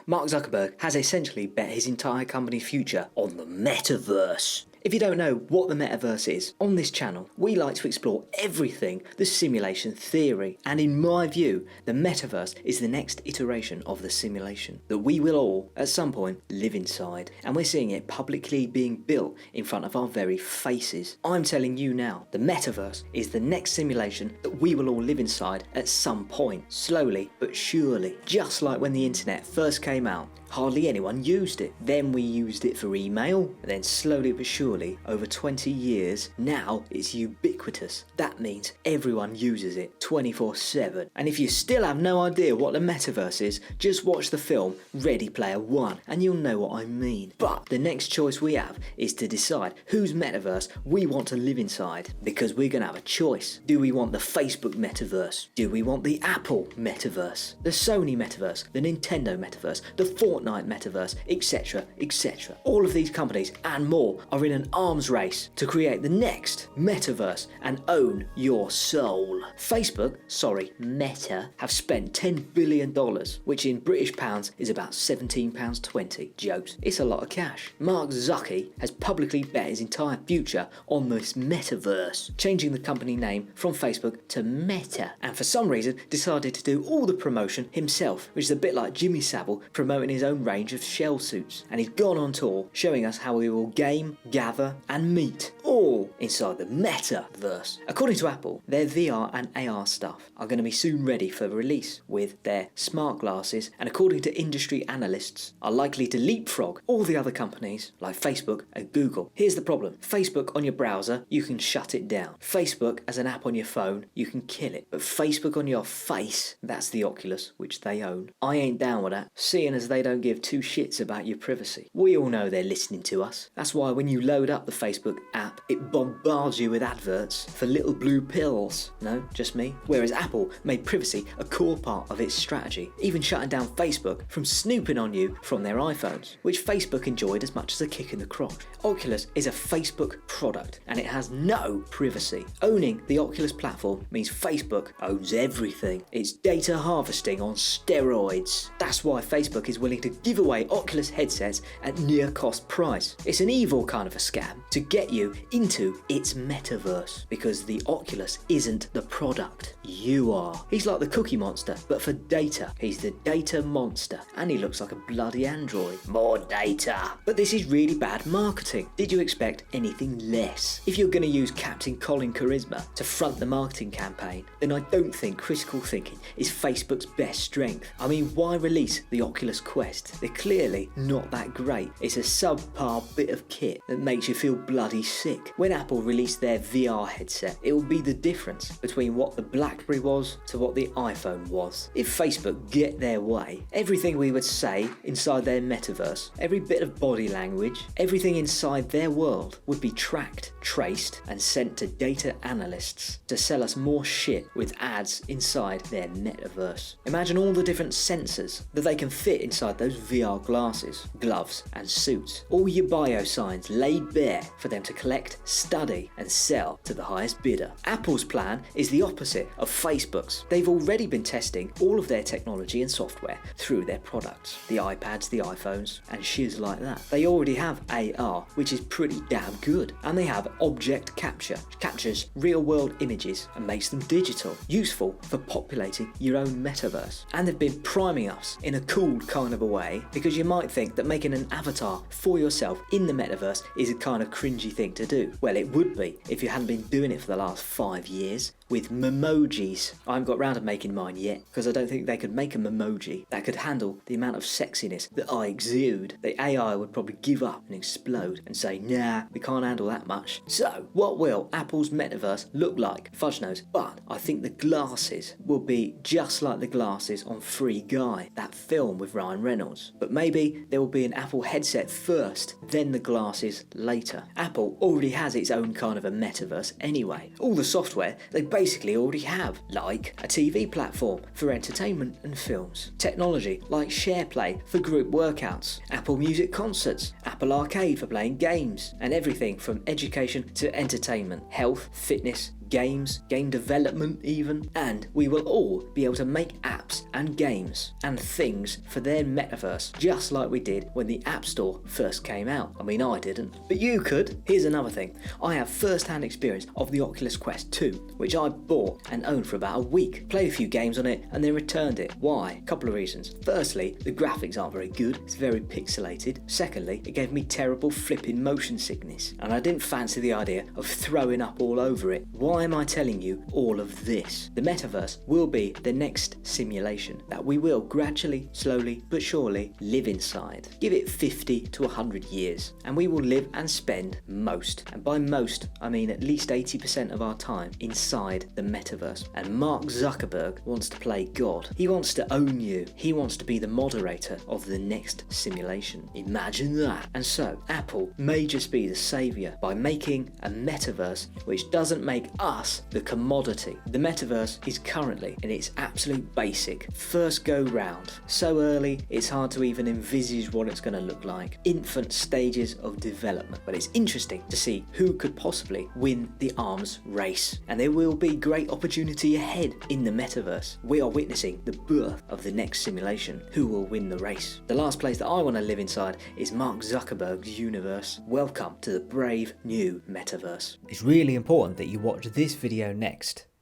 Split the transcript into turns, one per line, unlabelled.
Mark Zuckerberg has essentially bet his entire company's future on the Metaverse. If you don't know what the Metaverse is, on this channel we like to explore everything the simulation theory, and in my view the Metaverse is the next iteration of the simulation that we will all at some point live inside, and we're seeing it publicly being built in front of our very faces. I'm telling you now, the Metaverse is the next simulation that we will all live inside at some point, slowly but surely. Just like when the internet first came out, hardly anyone used it. Then we used it for email, and then slowly but surely, over 20 years, now it's ubiquitous. That means everyone uses it 24/7. And if you still have no idea what the Metaverse is, just watch the film Ready Player One and you'll know what I mean. But the next choice we have is to decide whose Metaverse we want to live inside, because we're going to have a choice. Do we want the Facebook Metaverse? Do we want the Apple Metaverse? The Sony Metaverse? The Nintendo Metaverse? The Fortnite Metaverse? Etc, etc. All of these companies and more are in an arms race to create the next Metaverse and own your soul. Meta, have spent $10 billion, which in British pounds is about £17.20. Jokes, it's a lot of cash. Mark Zuckerberg has publicly bet his entire future on this Metaverse, changing the company name from Facebook to Meta, and for some reason decided to do all the promotion himself, which is a bit like Jimmy Savile promoting his own range of shell suits. And he's gone on tour showing us how we will game, gather and meet, all inside the Metaverse. According to Apple, their VR and AR stuff are going to be soon ready for release with their smart glasses, and according to industry analysts, are likely to leapfrog all the other companies like Facebook and Google. Here's the problem: Facebook on your browser, you can shut it down. Facebook as an app on your phone, you can kill it. But Facebook on your face, that's the Oculus, which they own. I ain't down with that, seeing as they don't give two shits about your privacy. We all know they're listening to us. That's why when you load up the Facebook app, it bombards you with adverts for little blue pills. No, just me. Whereas Apple made privacy a core part of its strategy, even shutting down Facebook from snooping on you from their iPhones, which Facebook enjoyed as much as a kick in the crotch. Oculus is a Facebook product and it has no privacy. Owning the Oculus platform means Facebook owns everything. It's data harvesting on steroids. That's why Facebook is willing to give away Oculus headsets at near cost price. It's an evil kind of a scam to get you into its Metaverse, because the Oculus isn't the product, you are. He's like the Cookie Monster, but for data. He's the data monster, and he looks like a bloody android. More data. But this is really bad marketing. Did you expect anything less? If you're going to use Captain Colin Charisma to front the marketing campaign, then I don't think critical thinking is Facebook's best strength. I mean, why release the Oculus Quest? They're clearly not that great. It's a subpar bit of kit that makes you feel bloody sick. When Apple released their VR headset, it will be the difference between what the BlackBerry was to what the iPhone was. If Facebook get their way, everything we would say inside their Metaverse, every bit of body language, everything inside their world would be tracked, traced and sent to data analysts to sell us more shit with ads inside their Metaverse. Imagine all the different sensors that they can fit inside those VR glasses, gloves and suits. All your bio signs laid bare for them to collect, study and sell to the highest bidder. Apple's plan is the opposite of Facebook's. They've already been testing all of their technology and software through their products, the iPads, the iPhones and shiz like that. They already have AR, which is pretty damn good, and they have object capture, captures real world images and makes them digital, useful for populating your own metaverse. And they've been priming us in a cool kind of a way, because you might think that making an avatar for yourself in the metaverse is a kind of cringy thing to do. Well, it would be if you hadn't been doing it for the last 5 years with memojis. I haven't got round to making mine yet, because I don't think they could make a memoji that could handle the amount of sexiness that I exude. The AI would probably give up and explode and say, nah, we can't handle that much. So, what will Apple's metaverse look like? Fudge knows. But I think the glasses will be just like the glasses on Free Guy, that film with Ryan Reynolds. But maybe there will be an Apple headset first, then the glasses later. Apple already has its own kind of a metaverse anyway. All the software they basically already have, like a TV platform for entertainment and films, technology like SharePlay for group workouts, Apple Music concerts, Apple Arcade for playing games, and everything from education to entertainment, health, fitness, games, game development even, and we will all be able to make apps and games and things for their metaverse, just like we did when the App Store first came out. I mean, I didn't, but you could. Here's another thing. I have first-hand experience of the Oculus Quest 2, which I bought and owned for about a week. Played a few games on it and then returned it. Why? Couple of reasons. Firstly, the graphics aren't very good. It's very pixelated. Secondly, it gave me terrible flipping motion sickness, and I didn't fancy the idea of throwing up all over it. Why am I telling you all of this? The metaverse will be the next simulation that we will gradually, slowly but surely live inside. Give it 50 to 100 years and we will live and spend most, and by most I mean at least 80% of our time, inside the metaverse. And Mark Zuckerberg wants to play God. He wants to own you. He wants to be the moderator of the next simulation. Imagine that. And so Apple may just be the savior by making a metaverse which doesn't make us the commodity. The metaverse is currently in its absolute basic first go round. So early it's hard to even envisage what it's going to look like. Infant stages of development. But it's interesting to see who could possibly win the arms race. And there will be great opportunity ahead in the metaverse. We are witnessing the birth of the next simulation. Who will win the race? The last place that I want to live inside is Mark Zuckerberg's universe. Welcome to the brave new metaverse. It's really important that you watch this video next.